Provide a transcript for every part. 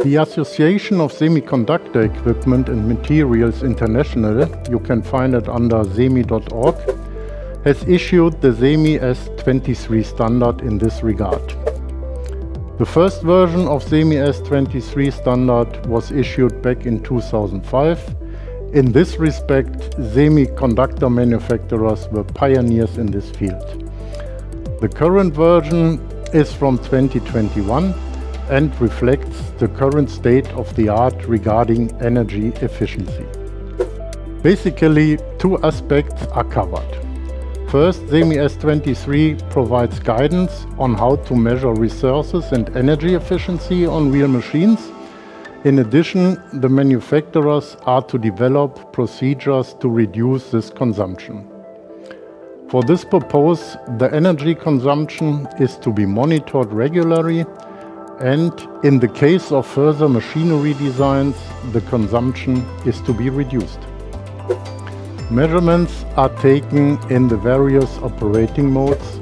The Association of Semiconductor Equipment and Materials International, you can find it under semi.org, has issued the SEMI S23 standard in this regard. The first version of SEMI S23 standard was issued back in 2005. In this respect, semiconductor manufacturers were pioneers in this field. The current version is from 2021 and reflects the current state of the art regarding energy efficiency. Basically, two aspects are covered. First, SEMI S23 provides guidance on how to measure resources and energy efficiency on real machines. In addition, the manufacturers are to develop procedures to reduce this consumption. For this purpose, the energy consumption is to be monitored regularly, and in the case of further machinery designs, the consumption is to be reduced. Measurements are taken in the various operating modes,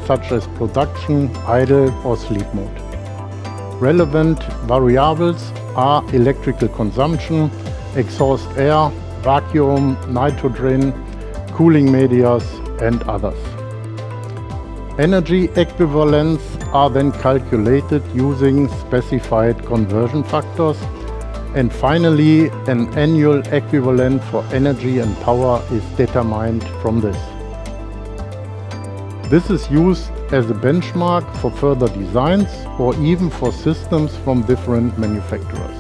such as production, idle or sleep mode. Relevant variables are electrical consumption, exhaust air, vacuum, nitrogen, cooling medias and others. Energy equivalents are then calculated using specified conversion factors, and finally an annual equivalent for energy and power is determined from this. This is used as a benchmark for further designs or even for systems from different manufacturers.